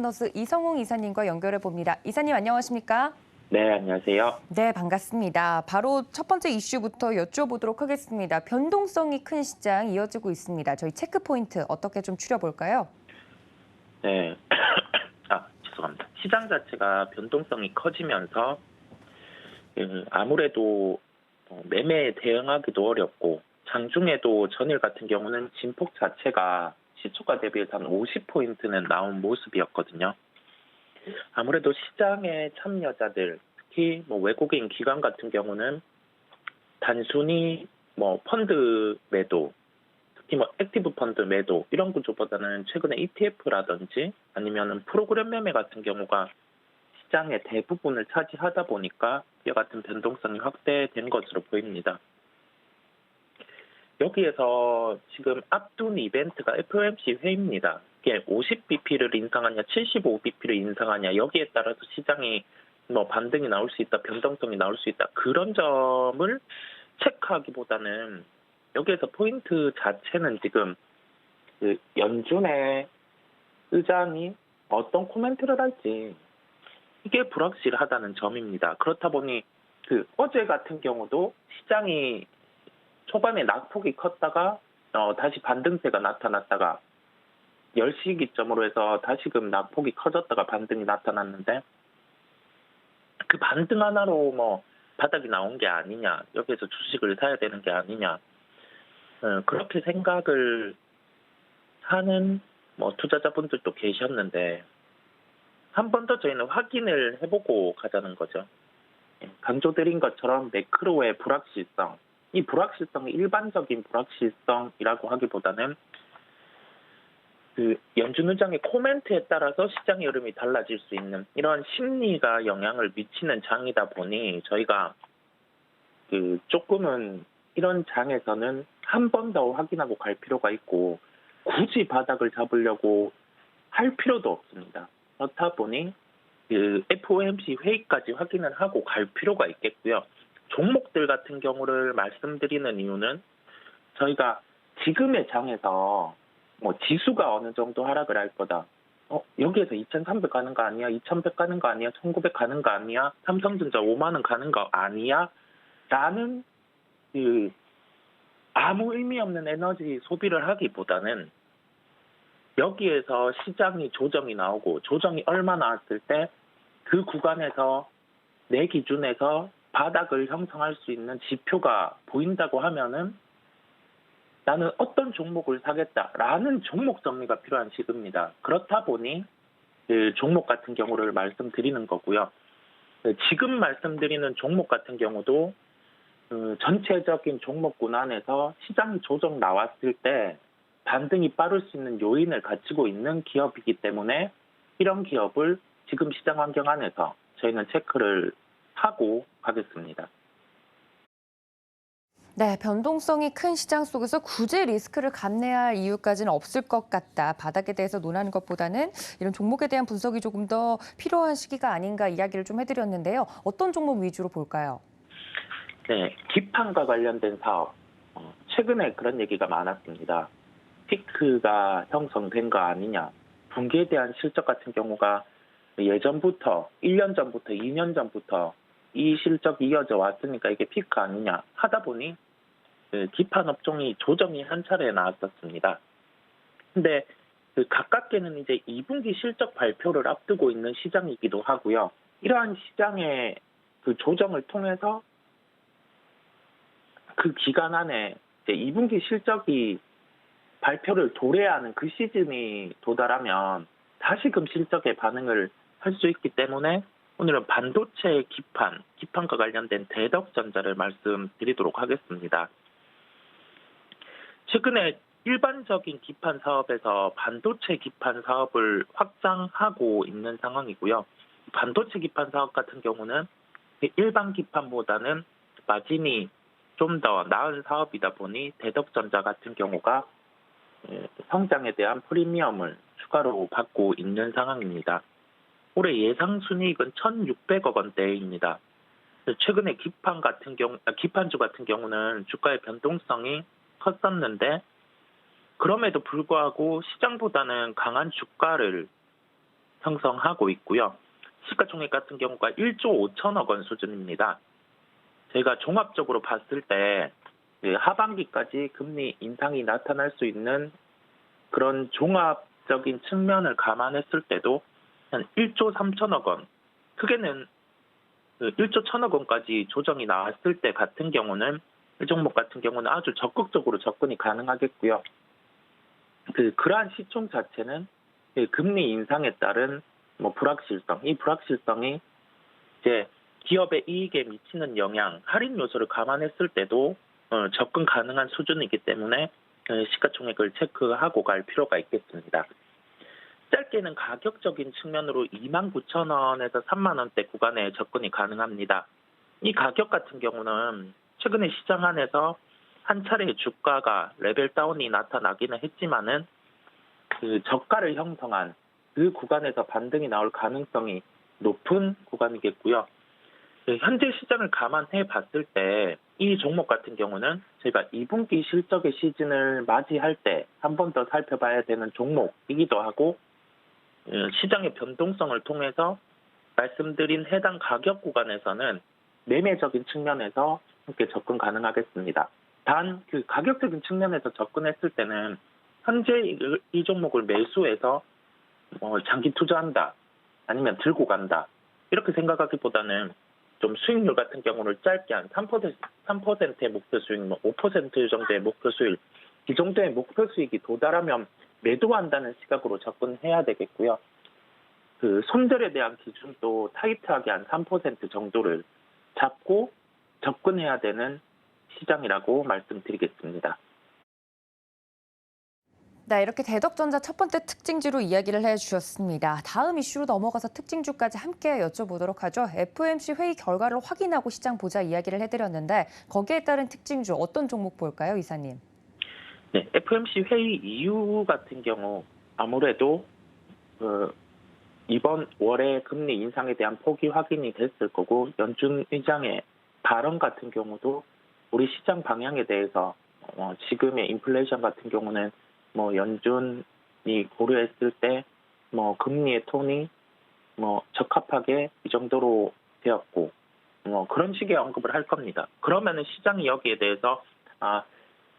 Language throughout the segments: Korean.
너스 이성웅 이사님과 연결해 봅니다. 이사님 안녕하십니까? 네, 안녕하세요. 네, 반갑습니다. 바로 첫 번째 이슈부터 여쭤보도록 하겠습니다. 변동성이 큰 시장 이어지고 있습니다. 저희 체크 포인트 어떻게 좀 추려볼까요? 네. 죄송합니다. 시장 자체가 변동성이 커지면서 아무래도 매매에 대응하기도 어렵고 장중에도 전일 같은 경우는 진폭 자체가 시초가 대비해서 한 50포인트는 나온 모습이었거든요. 아무래도 시장의 참여자들, 특히 외국인 기관 같은 경우는 단순히 펀드 매도, 특히 액티브 펀드 매도 이런 구조보다는 최근에 ETF라든지 아니면은 프로그램 매매 같은 경우가 시장의 대부분을 차지하다 보니까 이와 같은 변동성이 확대된 것으로 보입니다. 여기에서 지금 앞둔 이벤트가 FOMC 회의입니다. 이게 50bp를 인상하냐, 75bp를 인상하냐 여기에 따라서 시장이 반등이 나올 수 있다, 변동성이 나올 수 있다 그런 점을 체크하기보다는 여기에서 포인트 자체는 지금 연준의 의장이 어떤 코멘트를 할지 이게 불확실하다는 점입니다. 그렇다 보니 어제 같은 경우도 시장이 초반에 낙폭이 컸다가 다시 반등세가 나타났다가 10시 기점으로 해서 다시금 낙폭이 커졌다가 반등이 나타났는데 그 반등 하나로 바닥이 나온 게 아니냐, 여기에서 주식을 사야 되는 게 아니냐, 그렇게 생각을 하는 투자자분들도 계셨는데 한 번 더 저희는 확인을 해보고 가자는 거죠. 강조드린 것처럼 매크로의 불확실성, 이 불확실성이 일반적인 불확실성이라고 하기보다는 연준 의장의 코멘트에 따라서 시장의 흐름이 달라질 수 있는 이런 심리가 영향을 미치는 장이다 보니 저희가 조금은 이런 장에서는 한 번 더 확인하고 갈 필요가 있고 굳이 바닥을 잡으려고 할 필요도 없습니다. 그렇다 보니 FOMC 회의까지 확인을 하고 갈 필요가 있겠고요. 종목들 같은 경우를 말씀드리는 이유는 저희가 지금의 장에서 지수가 어느 정도 하락을 할 거다. 여기에서 2,300 가는 거 아니야? 2,100 가는 거 아니야? 1,900 가는 거 아니야? 삼성전자 5만 원 가는 거 아니야? 라는 아무 의미 없는 에너지 소비를 하기보다는 여기에서 시장이 조정이 나오고 조정이 얼마 나왔을 때 그 구간에서 내 기준에서 바닥을 형성할 수 있는 지표가 보인다고 하면은 나는 어떤 종목을 사겠다라는 종목 정리가 필요한 시기입니다. 그렇다 보니 종목 같은 경우를 말씀드리는 거고요. 지금 말씀드리는 종목 같은 경우도 전체적인 종목군 안에서 시장이 조정 나왔을 때 반등이 빠를 수 있는 요인을 갖추고 있는 기업이기 때문에 이런 기업을 지금 시장 환경 안에서 저희는 체크를 하고 가겠습니다. 네, 변동성이 큰 시장 속에서 굳이 리스크를 감내해야 할 이유까지는 없을 것 같다. 바닥에 대해서 논하는 것보다는 이런 종목에 대한 분석이 조금 더 필요한 시기가 아닌가 이야기를 좀 해드렸는데요. 어떤 종목 위주로 볼까요? 네, 기판과 관련된 사업. 최근에 그런 얘기가 많았습니다. 피크가 형성된 거 아니냐. 분기에 대한 실적 같은 경우가 예전부터 1년 전부터 2년 전부터 이 실적이 이어져 왔으니까 이게 피크 아니냐 하다 보니 기판 업종이 조정이 한 차례 나왔었습니다. 근데 가깝게는 이제 2분기 실적 발표를 앞두고 있는 시장이기도 하고요. 이러한 시장의 조정을 통해서 그 기간 안에 이제 2분기 실적이 발표를 도래하는 그 시즌이 도달하면 다시금 실적의 반응을 할 수 있기 때문에 오늘은 반도체 기판과 관련된 대덕전자를 말씀드리도록 하겠습니다. 최근에 일반적인 기판 사업에서 반도체 기판 사업을 확장하고 있는 상황이고요. 반도체 기판 사업 같은 경우는 일반 기판보다는 마진이 좀 더 나은 사업이다 보니 대덕전자 같은 경우가 성장에 대한 프리미엄을 추가로 받고 있는 상황입니다. 올해 예상 순이익은 1,600억 원대입니다. 최근에 기판주 같은 경우는 주가의 변동성이 컸었는데 그럼에도 불구하고 시장보다는 강한 주가를 형성하고 있고요. 시가총액 같은 경우가 1조 5천억 원 수준입니다. 저희가 종합적으로 봤을 때 하반기까지 금리 인상이 나타날 수 있는 그런 종합적인 측면을 감안했을 때도 한 1조 3천억 원, 크게는 1조 1천억 원까지 조정이 나왔을 때 같은 경우는 이 종목 같은 경우는 아주 적극적으로 접근이 가능하겠고요. 그러한 시총 자체는 금리 인상에 따른 불확실성, 이 불확실성이 이제 기업의 이익에 미치는 영향, 할인 요소를 감안했을 때도 접근 가능한 수준이기 때문에 시가총액을 체크하고 갈 필요가 있겠습니다. 짧게는 가격적인 측면으로 29,000원에서 30,000원대 구간에 접근이 가능합니다. 이 가격 같은 경우는 최근에 시장 안에서 한 차례 주가가 레벨 다운이 나타나기는 했지만은 저가를 형성한 그 구간에서 반등이 나올 가능성이 높은 구간이겠고요. 현재 시장을 감안해 봤을 때 이 종목 같은 경우는 저희가 2분기 실적의 시즌을 맞이할 때 한 번 더 살펴봐야 되는 종목이기도 하고 시장의 변동성을 통해서 말씀드린 해당 가격 구간에서는 매매적인 측면에서 함께 접근 가능하겠습니다. 단 그 가격적인 측면에서 접근했을 때는 현재 이 종목을 매수해서 장기 투자한다 아니면 들고 간다 이렇게 생각하기보다는 좀 수익률 같은 경우를 짧게 한 3%의 목표 수익, 5% 정도의 목표 수익, 이 정도의 목표 수익이 도달하면 매도한다는 시각으로 접근해야 되겠고요. 손절에 대한 기준도 타이트하게 한 3% 정도를 잡고 접근해야 되는 시장이라고 말씀드리겠습니다. 네, 이렇게 대덕전자 첫 번째 특징주로 이야기를 해주셨습니다. 다음 이슈로 넘어가서 특징주까지 함께 여쭤보도록 하죠. FOMC 회의 결과를 확인하고 시장 보자 이야기를 해드렸는데 거기에 따른 특징주 어떤 종목 볼까요, 이사님? 네, FOMC 회의 이후 같은 경우 아무래도 이번 월에 금리 인상에 대한 포기 확인이 됐을 거고 연준 의장의 발언 같은 경우도 우리 시장 방향에 대해서 지금의 인플레이션 같은 경우는 연준이 고려했을 때 금리의 톤이 적합하게 이 정도로 되었고 그런 식의 언급을 할 겁니다. 그러면은 시장이 여기에 대해서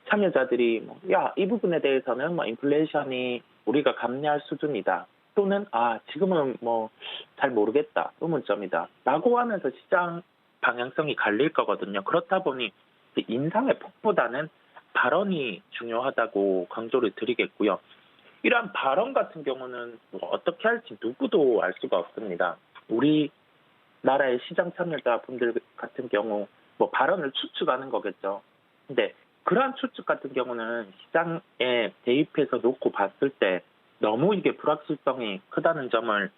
참여자들이 이 부분에 대해서는 인플레이션이 우리가 감내할 수준이다. 또는 지금은 잘 모르겠다. 의문점이다. 라고 하면서 시장 방향성이 갈릴 거거든요. 그렇다 보니 인상의 폭보다는 발언이 중요하다고 강조를 드리겠고요. 이러한 발언 같은 경우는 어떻게 할지 누구도 알 수가 없습니다. 우리나라의 시장 참여자분들 같은 경우 발언을 추측하는 거겠죠. 근데 그러한 추측 같은 경우는 시장에 대입해서 놓고 봤을 때 너무 이게 불확실성이 크다는 점을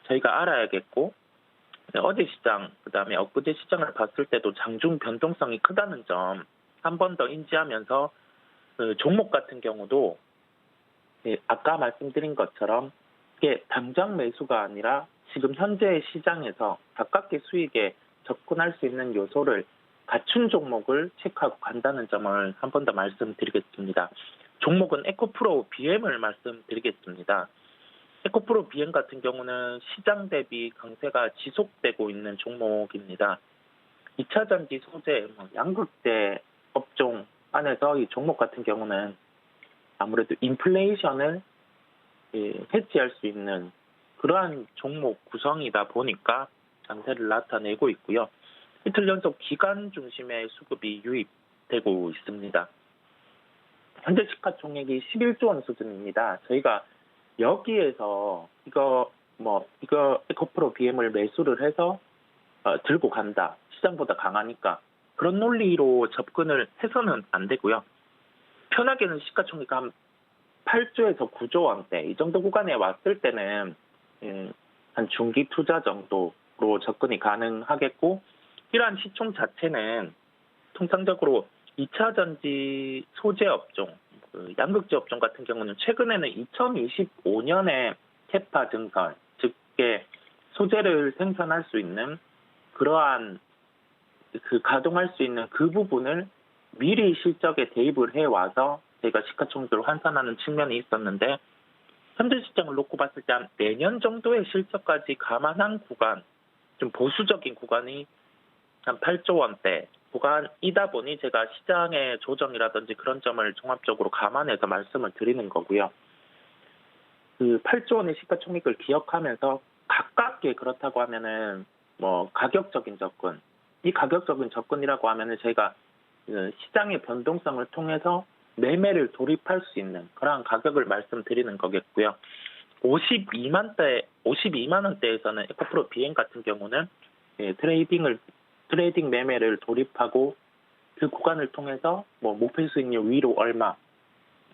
저희가 알아야겠고 어제 시장, 그다음에 엊그제 시장을 봤을 때도 장중 변동성이 크다는 점 한 번 더 인지하면서 종목 같은 경우도 아까 말씀드린 것처럼 이게 당장 매수가 아니라 지금 현재 시장에서 가깝게 수익에 접근할 수 있는 요소를 갖춘 종목을 체크하고 간다는 점을 한 번 더 말씀드리겠습니다. 종목은 에코프로 BM을 말씀드리겠습니다. 에코프로 BM 같은 경우는 시장 대비 강세가 지속되고 있는 종목입니다. 2차 전지 소재, 양극재 업종 안에서 이 종목 같은 경우는 아무래도 인플레이션을 해지할 수 있는 그러한 종목 구성이다 보니까 강세를 나타내고 있고요. 이틀 연속 기간 중심의 수급이 유입되고 있습니다. 현재 시가총액이 11조 원 수준입니다. 저희가 여기에서 이거 에코프로 BM을 매수를 해서 들고 간다. 시장보다 강하니까 그런 논리로 접근을 해서는 안 되고요. 편하게는 시가총액 한 8조에서 9조 원대 이 정도 구간에 왔을 때는 한 중기 투자 정도로 접근이 가능하겠고 이러한 시총 자체는 통상적으로 2차 전지 소재 업종, 양극재 업종 같은 경우는 최근에는 2025년에 캐파 증설, 즉 소재를 생산할 수 있는 그러한 가동할 수 있는 그 부분을 미리 실적에 대입을 해와서 저희가 시가총액을 환산하는 측면이 있었는데 현재 시장을 놓고 봤을 때 한 내년 정도의 실적까지 감안한 구간, 좀 보수적인 구간이 한 8조 원대 구간이다 보니 제가 시장의 조정이라든지 그런 점을 종합적으로 감안해서 말씀을 드리는 거고요. 그 8조 원의 시가총액을 기억하면서 가깝게 그렇다고 하면은 뭐 가격적인 접근, 이 가격적인 접근이라고 하면은 제가 그 시장의 변동성을 통해서 매매를 돌입할 수 있는 그러한 가격을 말씀드리는 거겠고요. 52만 원대에서는 에코프로 비행 같은 경우는 트레이딩 매매를 돌입하고 그 구간을 통해서 뭐 목표 수익률 위로 얼마,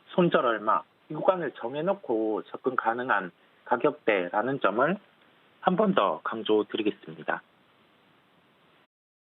손절 얼마 이 구간을 정해놓고 접근 가능한 가격대라는 점을 한 번 더 강조드리겠습니다.